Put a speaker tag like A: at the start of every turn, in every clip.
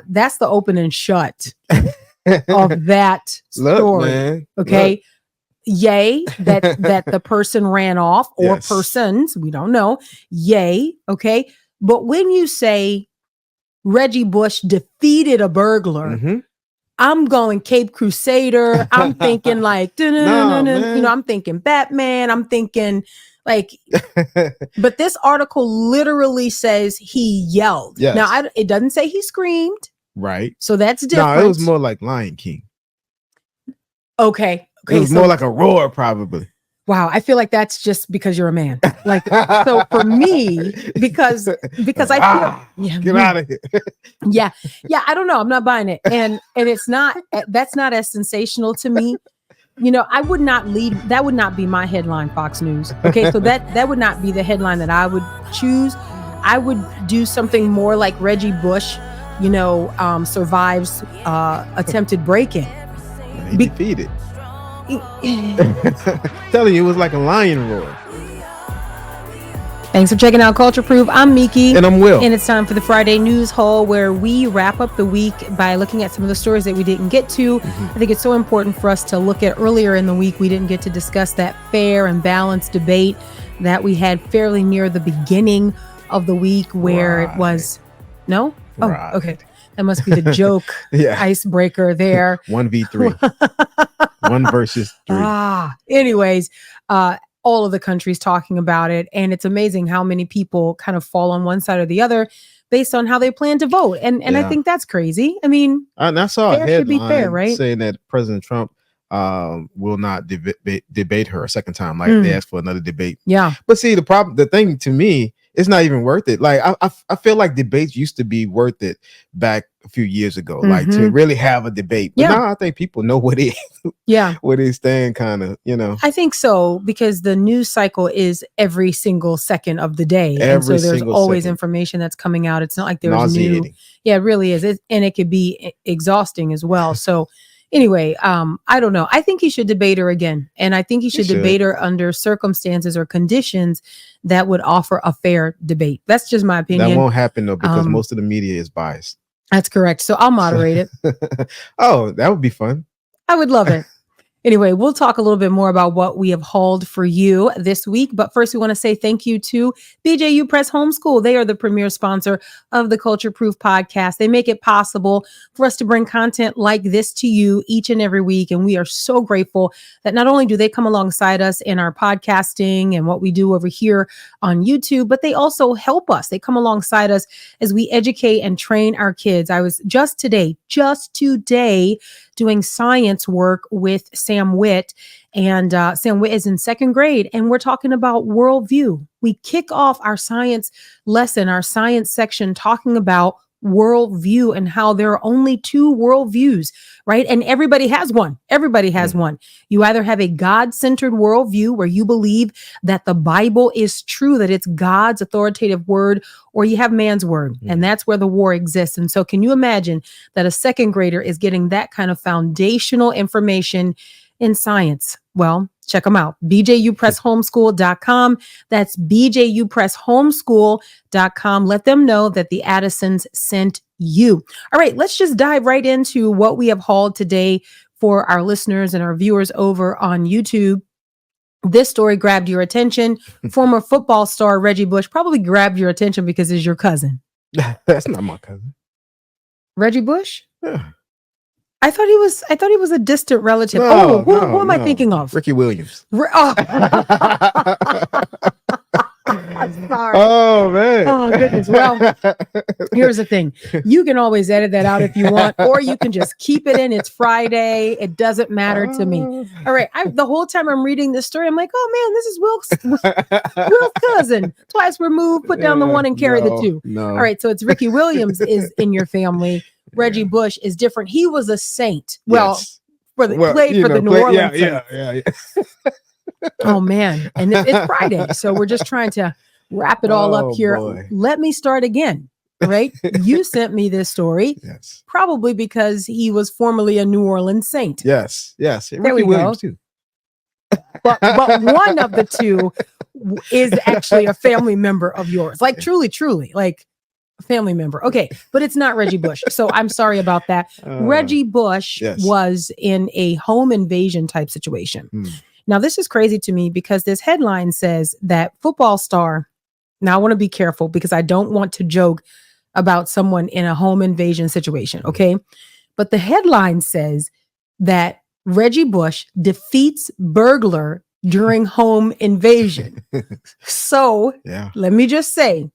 A: That's the open and shut of that story.
B: Look, man,
A: okay.
B: Look.
A: Yay, that the person ran off, or
B: Yes.
A: persons, we don't know. Yay, okay. But when you say Reggie Bush defeated a burglar,
B: Mhm.
A: I'm going Cape Crusader. I'm thinking like,
B: man.
A: I'm thinking Batman. I'm thinking like, but this article literally says he yelled.
B: Yes.
A: Now, it doesn't say he screamed.
B: Right.
A: So that's different.
B: No, it was more like Lion King.
A: Okay.
B: It was more like a roar, probably.
A: Wow, I feel like that's just because you're a man. Like, so for me, because I feel,
B: get out of here.
A: yeah, I don't know. I'm not buying it, and it's not. That's not as sensational to me. I would not lead. That would not be my headline, Fox News. Okay, so that would not be the headline that I would choose. I would do something more like Reggie Bush, survives attempted break-in.
B: He defeated. Telling you, it was like a lion roar.
A: Thanks for checking out Culture Proof. I'm Miki.
B: And I'm Will.
A: And it's time for the Friday News Haul, where we wrap up the week by looking at some of the stories that we didn't get to. I think it's so important for us to look at earlier in the week. We didn't get to discuss that fair and balanced debate that we had fairly near the beginning of the week, where it was... No? Oh, okay. That must be the joke icebreaker there.
B: 1v3. 1 versus 3.
A: Anyways, all of the countries talking about it. And it's amazing how many people kind of fall on one side or the other based on how they plan to vote. And I think that's crazy. I mean,
B: and I saw a headline
A: should be fair, right?
B: saying that President Trump will not debate her a second time. Like they asked for another debate.
A: Yeah.
B: But see, the thing to me, it's not even worth it. Like I feel like debates used to be worth it back a few years ago, like to really have a debate. But now I think people know what it is. Where they stand, kind of, I
A: think so, because the news cycle is every single second of the day. And so there's always information that's coming out. It's not like there's new. Yeah, it really is. And it could be exhausting as well. So anyway, I don't know. I think he should debate her again. And I think he should debate her under circumstances or conditions that would offer a fair debate. That's just my opinion.
B: That won't happen, though, because most of the media is biased.
A: That's correct. So I'll moderate it.
B: Oh, that would be fun.
A: I would love it. Anyway, we'll talk a little bit more about what we have hauled for you this week. But first, we want to say thank you to BJU Press Homeschool. They are the premier sponsor of the Culture Proof podcast. They make it possible for us to bring content like this to you each and every week. And we are so grateful that not only do they come alongside us in our podcasting and what we do over here on YouTube, but they also help us. They come alongside us as we educate and train our kids. I was just today doing science work with Sam Witt, and Sam Witt is in 2nd grade, and we're talking about worldview. We kick off our science lesson, our science section, talking about worldview and how there are only 2 worldviews, right? And everybody has one. Everybody has one. You either have a God-centered worldview where you believe that the Bible is true, that it's God's authoritative word, or you have man's word. And that's where the war exists. And so can you imagine that a 2nd grader is getting that kind of foundational information in science? Well, check them out. BJUPressHomeschool.com. That's BJUPressHomeschool.com. Let them know that the Addisons sent you. All right, let's just dive right into what we have hauled today for our listeners and our viewers over on YouTube. This story grabbed your attention. Former football star Reggie Bush probably grabbed your attention because it's your cousin.
B: That's not my cousin.
A: Reggie Bush?
B: Yeah.
A: I thought he was a distant relative.
B: No,
A: who am I thinking of?
B: Ricky Williams.
A: Sorry.
B: Oh, man.
A: Oh, goodness. Well, here's the thing. You can always edit that out if you want, or you can just keep it in. It's Friday. It doesn't matter to me. All right. The whole time I'm reading this story, I'm like, oh, man, this is Will's cousin. Twice removed, put down the 1 and carry the 2.
B: No.
A: All right. So it's Ricky Williams is in your family. Reggie Bush is different. He was a saint. Well, played for the New Orleans Saints.
B: Yeah.
A: Oh, man. And it's Friday. So we're just trying to wrap it all up here.
B: Boy.
A: Let me start again. Right? You sent me this story.
B: Yes.
A: Probably because he was formerly a New Orleans Saint.
B: Yes.
A: Ricky
B: Williams too.
A: But one of the 2 is actually a family member of yours. Like truly. Like family member. Okay, but it's not Reggie Bush. So I'm sorry about that. Reggie Bush was in a home invasion type situation. Now, this is crazy to me because this headline says that football star. Now, I want to be careful because I don't want to joke about someone in a home invasion situation. Okay. But the headline says that Reggie Bush defeats burglar during home invasion. So let me just say,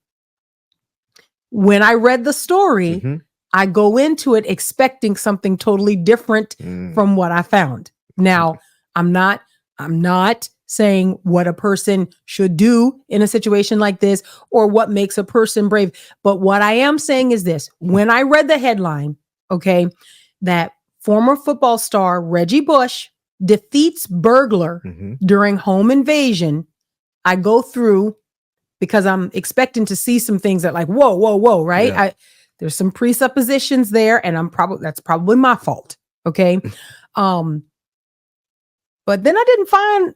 A: when I read the story, I go into it expecting something totally different from what I found. Now, I'm not saying what a person should do in a situation like this or what makes a person brave. But what I am saying is this. When I read the headline, okay, that former football star Reggie Bush defeats burglar during home invasion, I go through because I'm expecting to see some things that like, whoa, right? Yeah. There's some presuppositions there, and that's probably my fault. Okay. But then I didn't find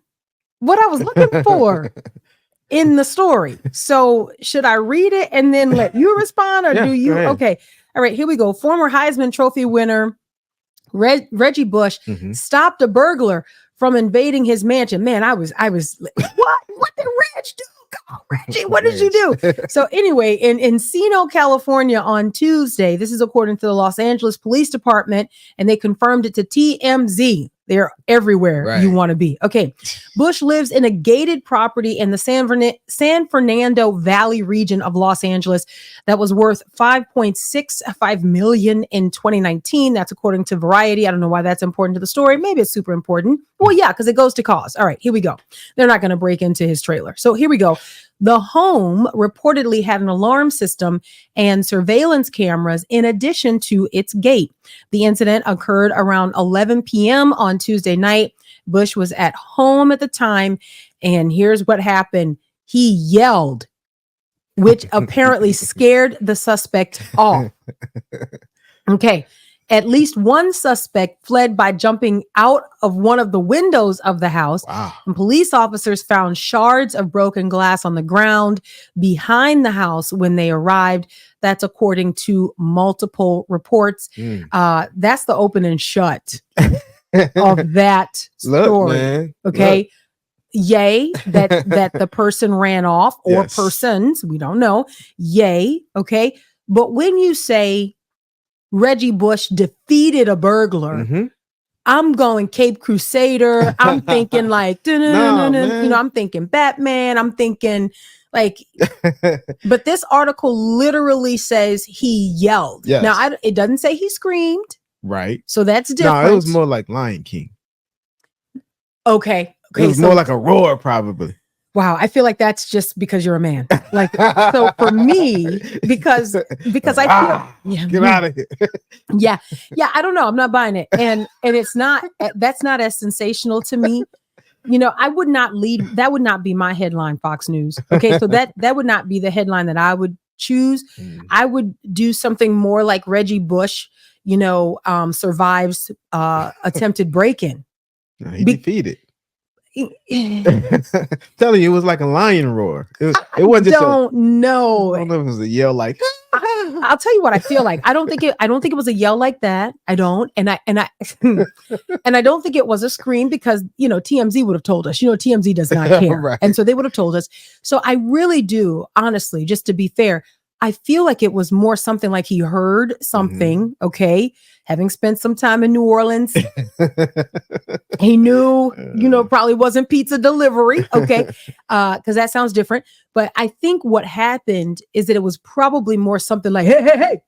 A: what I was looking for in the story. So should I read it and then let you respond, or do you? Okay. All right, here we go. Former Heisman Trophy winner Reggie Bush stopped a burglar from invading his mansion. Man, I was what did Reg do? Come on, Reggie, what did you do? So anyway, in Encino, California on Tuesday, this is according to the Los Angeles Police Department, and they confirmed it to TMZ. They're everywhere you want to be. Okay. Bush lives in a gated property in the San Fernando Valley region of Los Angeles that was worth $5.65 million in 2019. That's according to Variety. I don't know why that's important to the story. Maybe it's super important. Well, yeah, because it goes to cause. All right, here we go. They're not going to break into his trailer. So here we go. The home reportedly had an alarm system and surveillance cameras in addition to its gate. The incident occurred around 11 p.m. on Tuesday night. Bush was at home at the time, and here's what happened. He yelled, which apparently scared the suspect off. Okay. At least one suspect fled by jumping out of one of the windows of the house. Wow. And police officers found shards of broken glass on the ground behind the house when they arrived. That's according to multiple reports. That's the open and shut of that story. Look, okay. Look. Yay, that the person ran off, or persons, we don't know. Yay. Okay. But when you say Reggie Bush defeated a burglar, I'm going Cape Crusader. I'm thinking like, I'm thinking Batman. I'm thinking like, but this article literally says he yelled. Yes. Now, it doesn't say he screamed.
B: Right.
A: So that's different.
B: No, it was more like Lion King.
A: Okay.
B: It was more like a roar, probably.
A: Wow, I feel like that's just because you're a man. Like, so for me, because I feel,
B: get out of here.
A: yeah, I don't know. I'm not buying it, and that's not as sensational to me. You know, I would not lead. That would not be my headline, Fox News. Okay, so that would not be the headline that I would choose. I would do something more like Reggie Bush. Survives attempted break-in.
B: No, he defeated. Telling you, it was like a lion roar. It wasn't just.
A: Don't know.
B: I don't know if it was a yell like.
A: I'll tell you what I feel like. I don't think it was a yell like that. I don't, and I and I don't think it was a scream because TMZ would have told us. TMZ does not care, right. And so they would have told us. So I really do, honestly, just to be fair, I feel like it was more something like he heard something. Okay. Having spent some time in New Orleans, he knew, probably wasn't pizza delivery. Okay. Because that sounds different. But I think what happened is that it was probably more something like, hey.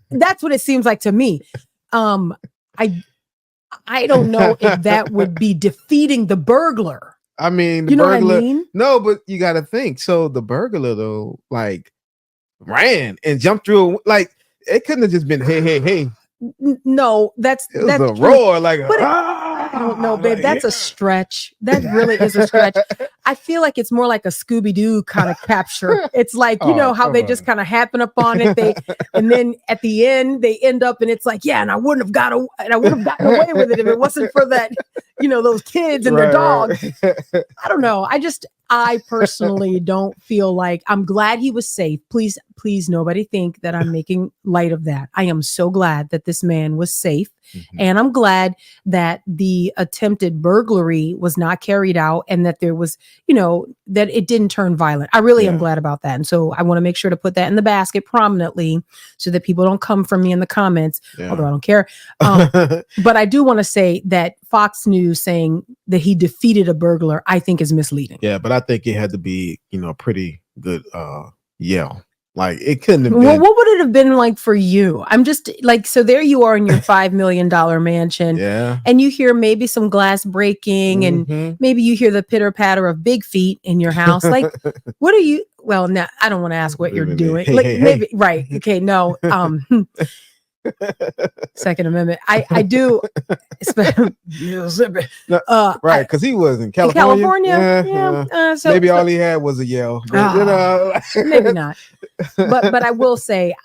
A: That's what it seems like to me. I don't know if that would be defeating the burglar.
B: I mean, the burglar. What I mean? No, but you got to think. So the burglar, though, like, ran and jumped through. Like, it couldn't have just been hey.
A: No, that's
B: a roar. Like,
A: I don't know, babe. That's a stretch. That really is a stretch. I feel like it's more like a Scooby-Doo kind of capture. It's like how they just kind of happen upon it. And then at the end they end up and it's like, and I wouldn't have gotten away with it if it wasn't for that. those kids and their dogs. I don't know. I personally don't feel like, I'm glad he was safe. Please, nobody think that I'm making light of that. I am so glad that this man was safe. And I'm glad that the attempted burglary was not carried out and that there was, that it didn't turn violent. I really am glad about that. And so I want to make sure to put that in the basket prominently so that people don't come from me in the comments, although I don't care. But I do want to say that Fox News saying that he defeated a burglar, I think is misleading.
B: Yeah, but I think it had to be, a pretty good yell. Like it couldn't have been.
A: Well, what would it have been like for you? I'm just like, so there you are in your $5 million mansion.
B: Yeah.
A: And you hear maybe some glass breaking and maybe you hear the pitter patter of big feet in your house. Like, what are you? Well, now I don't want to ask what you're doing. Maybe. Right. Okay. No. Second Amendment. I do.
B: Right. Because he was in California.
A: Yeah. So
B: maybe all he had was a yell. But,
A: maybe not. But I will say,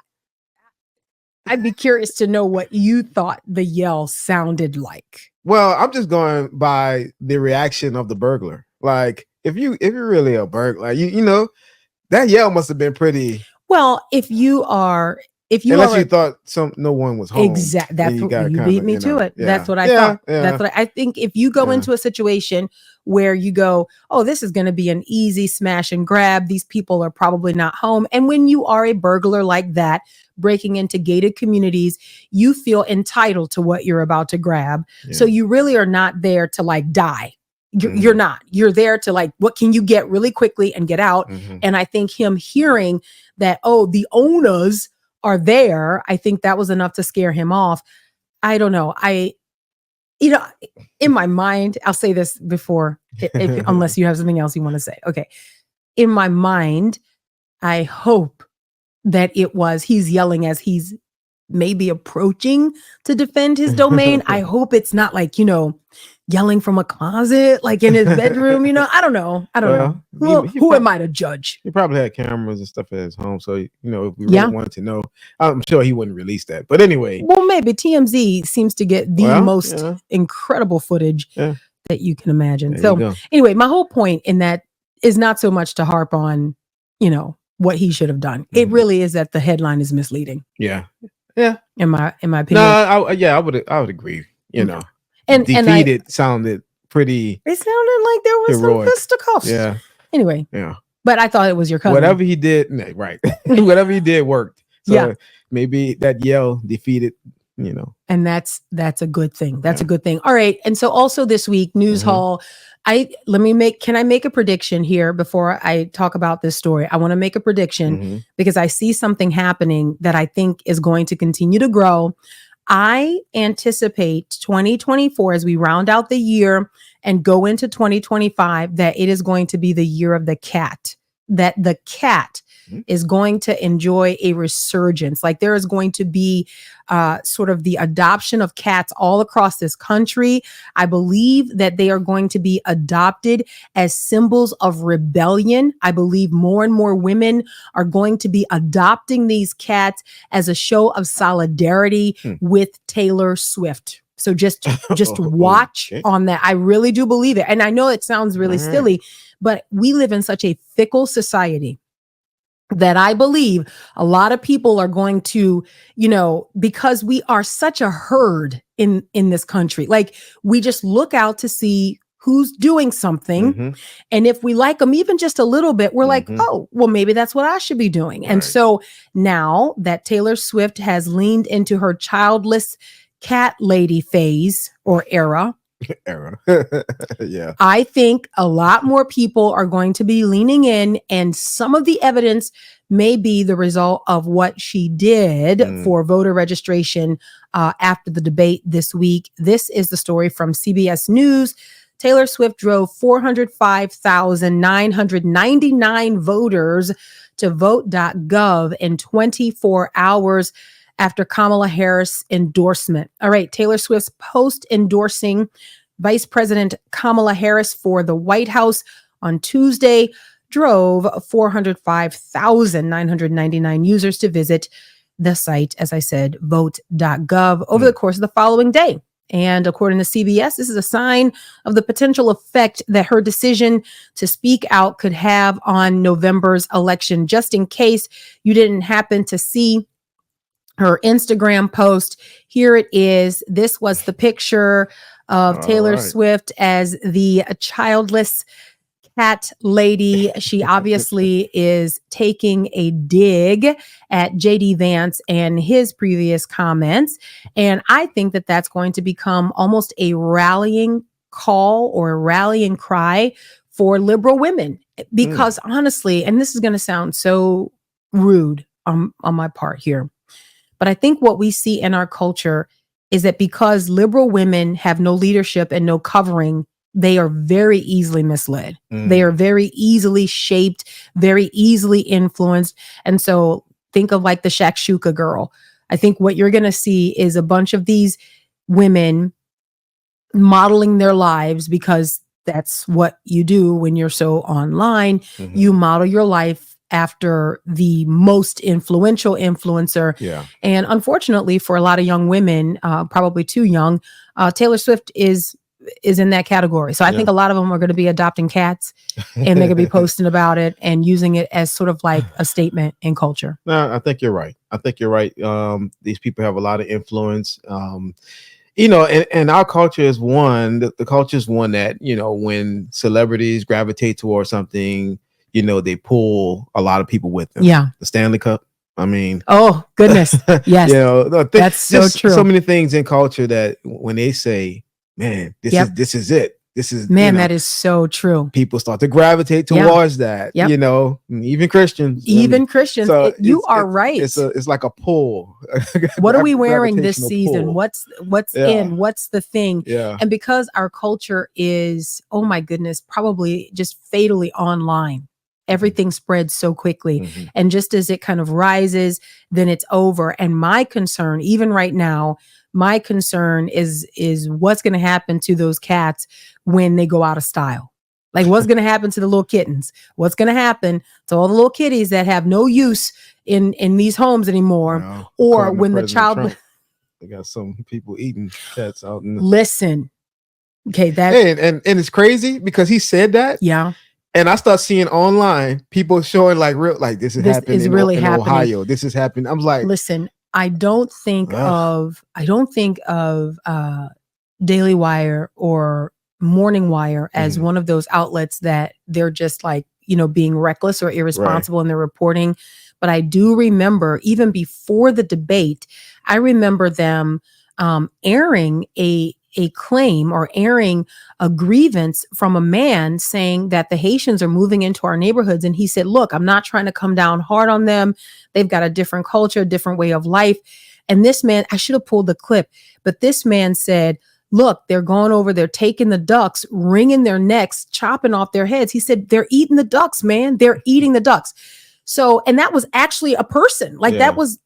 A: I'd be curious to know what you thought the yell sounded like.
B: Well, I'm just going by the reaction of the burglar. Like, if you're really a burglar, you that yell must have been pretty.
A: Well, unless
B: you thought no one was home.
A: Exactly. That's what you beat me to it. Yeah. That's what I thought. Yeah. That's what I think. If you go into a situation where you go, oh, this is going to be an easy smash and grab. These people are probably not home. And when you are a burglar like that, breaking into gated communities, you feel entitled to what you're about to grab. Yeah. So you really are not there to like die. You're not. You're there to like, what can you get really quickly and get out? And I think him hearing that, oh, the owners are there, I think that was enough to scare him off. I don't know. In my mind, I'll say this before, unless you have something else you want to say. Okay. In my mind, I hope that he's yelling as he's maybe approaching to defend his domain. I hope it's not like, yelling from a closet, like in his bedroom, I don't know. Who am I to judge?
B: He probably had cameras and stuff at his home. So, if we really wanted to know, I'm sure he wouldn't release that. But anyway.
A: Well, maybe TMZ seems to get the most incredible footage that you can imagine. There so anyway, my whole point in that is not so much to harp on, what he should have done. It really is that the headline is misleading.
B: Yeah. Yeah.
A: In my opinion.
B: No, I would agree, And defeated sounded pretty.
A: It sounded like there was heroic. Some fisticuffs.
B: Yeah.
A: Anyway. Yeah. But I thought it was your cousin.
B: Whatever he did, right. Whatever he did worked. So maybe that yell defeated,
A: And that's a good thing. That's a good thing. All right. And so also this week, News Hall. Can I make a prediction here before I talk about this story? I want to make a prediction because I see something happening that I think is going to continue to grow. I anticipate 2024 as we round out the year and go into 2025 that it is going to be the year of the cat, that the cat is going to enjoy a resurgence. Like there is going to be sort of the adoption of cats all across this country. I believe that they are going to be adopted as symbols of rebellion. I believe more and more women are going to be adopting these cats as a show of solidarity with Taylor Swift. So just watch on that. I really do believe it. And I know it sounds really silly, but we live in such a fickle society that I believe a lot of people are going to, because we are such a herd in this country. Like we just look out to see who's doing something. And if we like them even just a little bit, we're like, oh, well, maybe that's what I should be doing. Right. And so now that Taylor Swift has leaned into her childless cat lady phase or era,
B: yeah,
A: I think a lot more people are going to be leaning in, and some of the evidence may be the result of what she did for voter registration after the debate this week. This is the story from CBS News. Taylor Swift drove 405,999 voters to vote.gov in 24 hours after Kamala Harris endorsement. All right, Taylor Swift's post endorsing Vice President Kamala Harris for the White House on Tuesday drove 405,999 users to visit the site, as I said, vote.gov over the course of the following day. And according to CBS, this is a sign of the potential effect that her decision to speak out could have on November's election. Just in case you didn't happen to see her Instagram post, here it is. This was the picture of Taylor Swift as the childless cat lady. She obviously is taking a dig at JD Vance and his previous comments. And I think that that's going to become almost a rallying call or a rallying cry for liberal women. Because honestly, and this is going to sound so rude on my part here, but I think what we see in our culture is that because liberal women have no leadership and no covering, they are very easily misled. They are very easily shaped, very easily influenced. And so think of like the Shakshuka girl. I think what you're going to see is a bunch of these women modeling their lives, because that's what you do when you're so online. You model your life after the most influential influencer. And unfortunately for a lot of young women, probably too young, Taylor Swift is in that category. So I think a lot of them are going to be adopting cats and they're going to be posting about it and using it as sort of like a statement in culture.
B: No, I think you're right. These people have a lot of influence. And our culture is one, the culture is one that, when celebrities gravitate towards something, they pull a lot of people with them.
A: Yeah.
B: The Stanley Cup. I mean,
A: oh goodness. Yes.
B: That's
A: so true.
B: So many things in culture that when they say, man, this is it. This is,
A: that is so true.
B: People start to gravitate towards that, even Christians.
A: Christians. So you are right.
B: It's like a pull.
A: What are we wearing this season? Pull. What's in? What's the thing?
B: Yeah.
A: And because our culture is, oh my goodness, probably just fatally online. Everything spreads so quickly. And just as it kind of rises, then it's over. And my concern, even right now, my concern is what's going to happen to those cats when they go out of style. Like what's going to happen to the little kittens? What's going to happen to all the little kitties that have no use in these homes anymore? Or when the child...
B: They got some people eating cats out in the...
A: Listen. Okay, that...
B: and it's crazy because he said that.
A: Yeah.
B: And I start seeing online people showing like this is happening in Ohio. This is happening. I'm like,
A: listen, I don't think of Daily Wire or Morning Wire as one of those outlets that they're just like, being reckless or irresponsible in their reporting. But I do remember even before the debate, I remember them airing a claim or airing a grievance from a man saying that the Haitians are moving into our neighborhoods. And he said, look, I'm not trying to come down hard on them. They've got a different culture, different way of life. And this man, I should have pulled the clip, but this man said, look, they're going over, they're taking the ducks, wringing their necks, chopping off their heads. He said, they're eating the ducks, man. They're eating the ducks. So, and that was actually a person. Like that was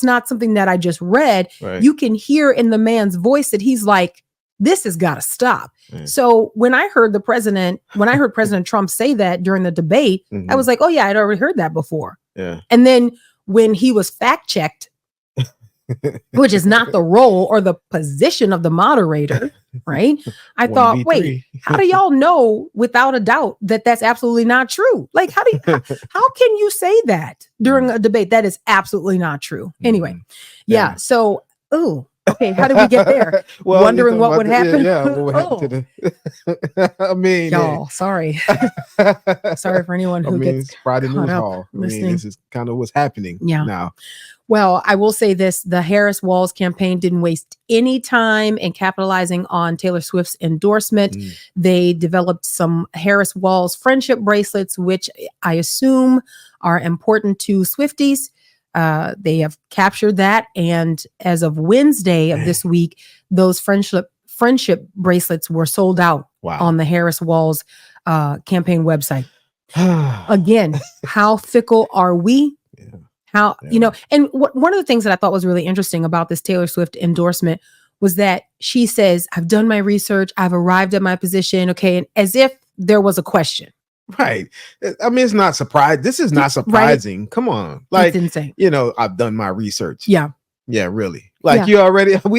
A: not something that I just read.
B: Right.
A: You can hear in the man's voice that he's like, this has got to stop. So when I heard President Trump say that during the debate, I was like, oh yeah, I'd already heard that before.
B: Yeah.
A: And then when he was fact checked, which is not the role or the position of the moderator, right? I thought, wait, how do y'all know without a doubt that that's absolutely not true? Like, how can you say that during a debate? That is absolutely not true. Anyway, yeah. So, okay, how did we get there? Wondering what would happen.
B: What happened to the... I mean,
A: y'all, sorry. Sorry for anyone who gets
B: Friday News
A: Hall listening.
B: This is kind of what's happening now.
A: Well, I will say this, the Harris Walls campaign didn't waste any time in capitalizing on Taylor Swift's endorsement. They developed some Harris Walls friendship bracelets, which I assume are important to Swifties. They have captured that. And as of Wednesday of this week, those friendship bracelets were sold out on the Harris Walls campaign website. Again, how fickle are we? How, and one of the things that I thought was really interesting about this Taylor Swift endorsement was that she says, I've done my research, I've arrived at my position. Okay. And as if there was a question.
B: Right. I mean, it's not surprising. This is not surprising. Right? Come on. Like,
A: it's insane.
B: I've done my research.
A: Yeah.
B: Yeah, really. Like we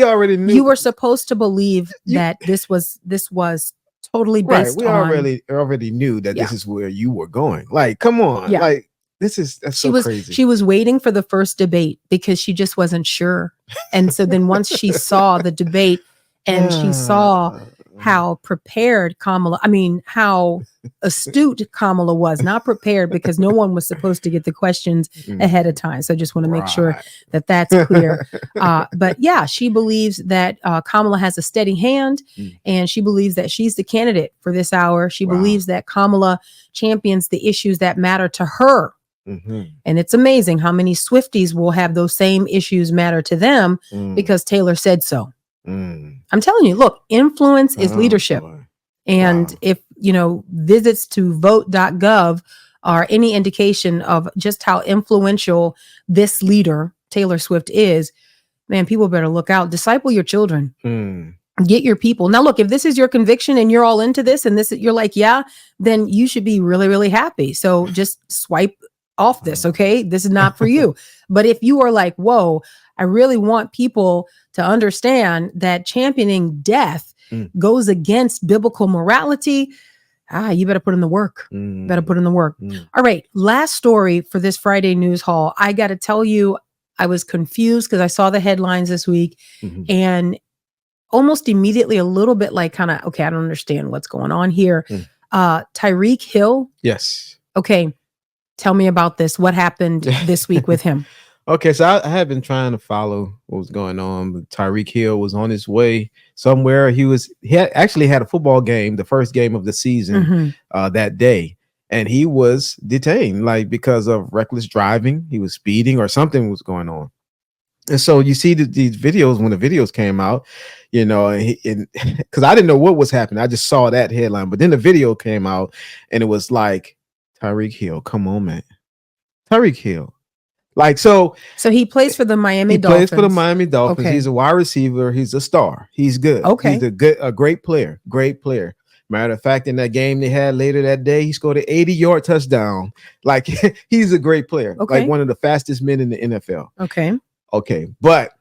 B: already knew.
A: You were supposed to believe that this was totally based
B: We
A: on.
B: already knew that this is where you were going. Like, come on.
A: Yeah.
B: Like, that's so crazy.
A: She was waiting for the first debate because she just wasn't sure. And so then once she saw the debate and she saw how prepared how astute Kamala was, not prepared because no one was supposed to get the questions ahead of time. So I just want to make sure that that's clear. But yeah, she believes that Kamala has a steady hand and she believes that she's the candidate for this hour. She believes that Kamala champions the issues that matter to her. And it's amazing how many Swifties will have those same issues matter to them because Taylor said so. I'm telling you, look, influence is leadership. Boy. And if, visits to vote.gov are any indication of just how influential this leader, Taylor Swift, is, man, people better look out. Disciple your children. Get your people. Now, look, if this is your conviction and you're all into this and you're like, yeah, then you should be really, really happy. So just swipe off this. Okay. This is not for you. But if you are like, whoa, I really want people to understand that championing death goes against biblical morality, you better put in the work. Better put in the work. All right. Last story for this Friday News Haul. I got to tell you, I was confused because I saw the headlines this week and almost immediately a little bit like okay, I don't understand what's going on here. Tyreek Hill.
B: Yes.
A: Okay. Tell me about this. What happened this week with him?
B: Okay, so I have been trying to follow what was going on. But Tyreek Hill was on his way somewhere. He actually had a football game, the first game of the season that day, and he was detained because of reckless driving. He was speeding or something was going on. And so you see these videos when the videos came out, because I didn't know what was happening. I just saw that headline, but then the video came out and it was like, Tyreek Hill, come on, man. Tyreek Hill. So
A: he plays for the Miami Dolphins.
B: Plays for the Miami Dolphins. Okay. He's a wide receiver. He's a star. He's good.
A: Okay.
B: He's a great player. Great player. Matter of fact, in that game they had later that day, he scored an 80-yard touchdown. He's a great player. Okay. One of the fastest men in the NFL.
A: Okay.
B: But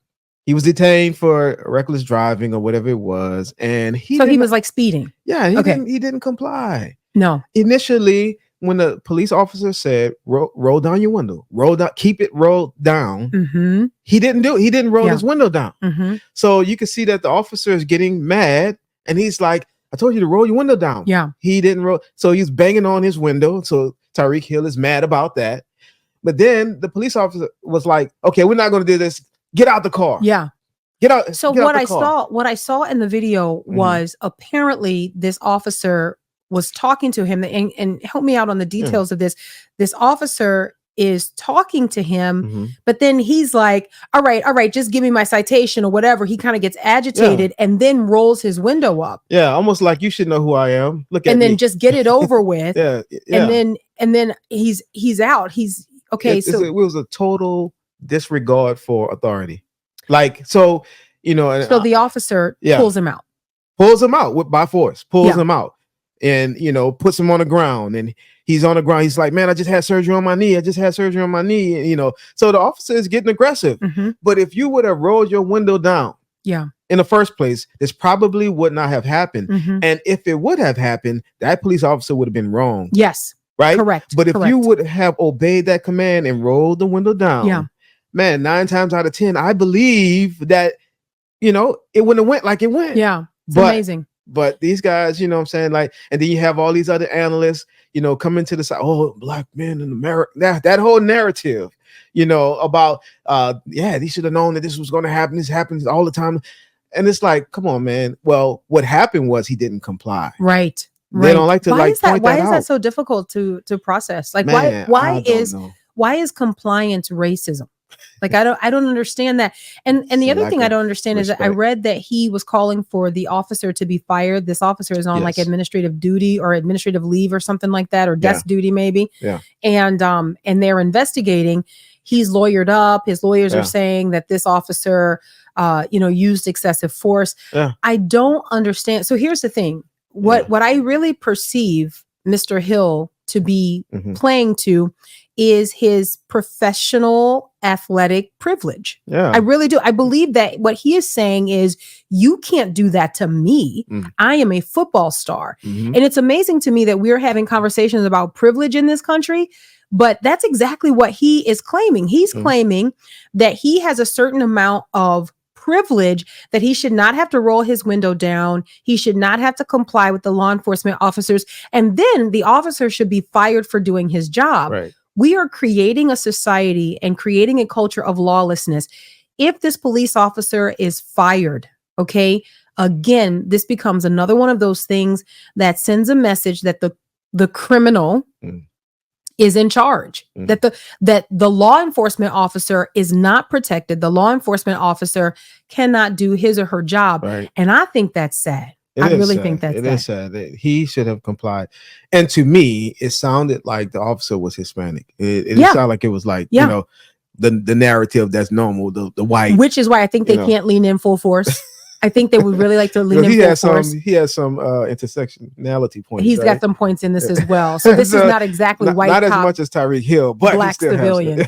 B: he was detained for reckless driving or whatever it was. And he
A: was speeding.
B: Yeah. He didn't comply.
A: No.
B: Initially, when the police officer said, roll down your window, keep it rolled down. He didn't do it. He didn't roll his window down. So you can see that the officer is getting mad and he's like, I told you to roll your window down.
A: Yeah.
B: He didn't roll. So he's banging on his window. So Tyreek Hill is mad about that. But then the police officer was like, okay, we're not going to do this. Get out the car.
A: Yeah.
B: Get out.
A: So
B: get
A: what
B: I
A: saw in the video was apparently this officer was talking to him and help me out on the details of this. This officer is talking to him, but then he's like, all right, just give me my citation or whatever. He kind of gets agitated and then rolls his window up.
B: Yeah, almost like you should know who I am. Look at me.
A: And then just get it over with.
B: Yeah.
A: And then he's out. He's okay.
B: It was a total disregard for authority. So
A: the officer pulls him out.
B: Pulls him out by force. Pulls him out. And puts him on the ground, and he's on the ground. He's like, man, I just had surgery on my knee. And, so the officer is getting aggressive. But if you would have rolled your window down, in the first place, this probably would not have happened. And if it would have happened, that police officer would have been wrong.
A: Yes,
B: right,
A: correct.
B: But if you would have obeyed that command and rolled the window down, man, 9 times out of 10, I believe that it wouldn't have went like it went.
A: Yeah, it's amazing.
B: But these guys, you know what I'm saying? And then you have all these other analysts, coming to the side, black men in America, that whole narrative, about, they should have known that this was going to happen. This happens all the time. And it's like, come on, man. Well, what happened was he didn't comply.
A: Right.
B: They don't like to
A: why is that,
B: point
A: why
B: that
A: is
B: out.
A: that so difficult to process?
B: Man,
A: why is compliance racism? I don't understand that. And the other thing I don't understand is that I read that he was calling for the officer to be fired. This officer is on administrative duty or administrative leave or something like that, or desk duty maybe.
B: Yeah.
A: And they're investigating. He's lawyered up. His lawyers are saying that this officer used excessive force.
B: Yeah.
A: I don't understand. So here's the thing. What I really perceive Mr. Hill to be playing to is his professional athletic privilege.
B: Yeah.
A: I really do. I believe that what he is saying is, you can't do that to me. I am a football star. And it's amazing to me that we're having conversations about privilege in this country, but that's exactly what he is claiming. He's claiming that he has a certain amount of privilege, that he should not have to roll his window down. He should not have to comply with the law enforcement officers. And then the officer should be fired for doing his job.
B: Right.
A: We are creating a society and creating a culture of lawlessness. If this police officer is fired, okay, again, this becomes another one of those things that sends a message that the criminal is in charge, that the law enforcement officer is not protected. The law enforcement officer cannot do his or her job.
B: Right.
A: And I think that's sad. I really think that's sad.
B: It is sad that he should have complied. And to me, it sounded like the officer was Hispanic. It sounded like it was like, you know, the narrative that's normal, the white.
A: Which is why I think they can't lean in full force. I think they would really like to lean in full force.
B: He has some intersectionality points.
A: He's got some points in this as well. So this is not exactly white
B: not
A: cop,
B: as much as Tyreek Hill, but
A: black civilian.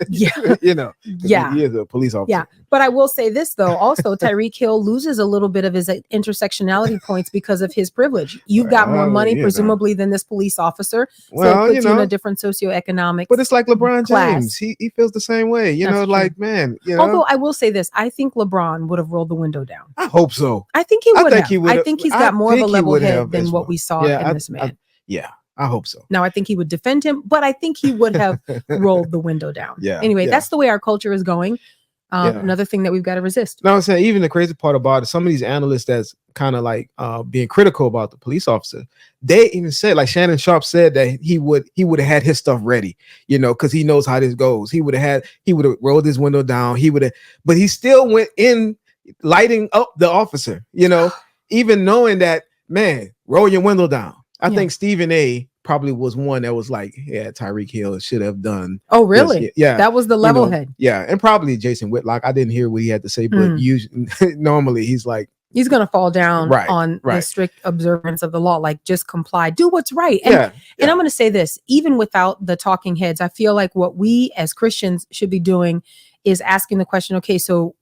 B: Yeah, you know, he is a police officer.
A: Yeah, but I will say this though. Also, Tyreek Hill loses a little bit of his intersectionality points because of his privilege. You've got more money, presumably, than this police officer.
B: Well,
A: so it puts you in a different socioeconomic.
B: But it's like LeBron
A: class.
B: James. He feels the same way. You know, like, man. You know?
A: Although I will say this, I think LeBron would have rolled the window down.
B: I hope so.
A: I think he would have. I think he's got more of a level head than what we saw in this man.
B: I hope so.
A: Now, I think he would defend him, but I think he would have rolled the window down. Anyway, that's the way our culture is going. Another thing that we've got to resist.
B: No, I'm saying, even the crazy part about it, some of these analysts that's kind of like being critical about the police officer, they even said, like Shannon Sharpe said, that he would have had his stuff ready, you know, because he knows how this goes. He would have rolled his window down. But he still went in lighting up the officer, you know, even knowing that, man, roll your window down. I think Stephen A probably was one that was like, yeah, Tyreek Hill should have done.
A: Oh, really?
B: This. Yeah.
A: That was the level head.
B: Yeah. And probably Jason Whitlock. I didn't hear what he had to say, but usually, normally he's like,
A: he's going to fall down on the strict observance of the law. Like, just comply, do what's right. And I'm going to say this, even without the talking heads, I feel like what we as Christians should be doing is asking the question, okay, so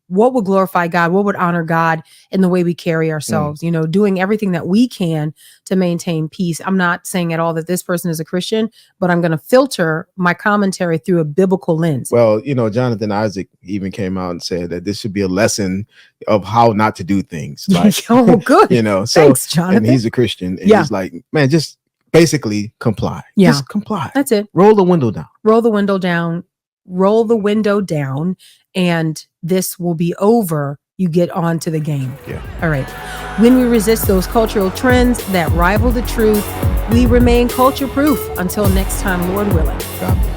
A: what would glorify God? What would honor God in the way we carry ourselves? You know, doing everything that we can to maintain peace. I'm not saying at all that this person is a Christian, but I'm going to filter my commentary through a biblical lens.
B: Well, you know, Jonathan Isaac even came out and said that this should be a lesson of how not to do things. Like,
A: oh, good.
B: You know, so
A: thanks, Jonathan.
B: And he's a Christian, and he's like, man, just basically comply.
A: Yeah,
B: just comply.
A: That's it.
B: Roll the window down.
A: Roll the window down. Roll the window down, and this will be over. You get on to the game.
B: Yeah.
A: All right. When we resist those cultural trends that rival the truth, we remain culture proof. Until next time, Lord willing.
B: God bless.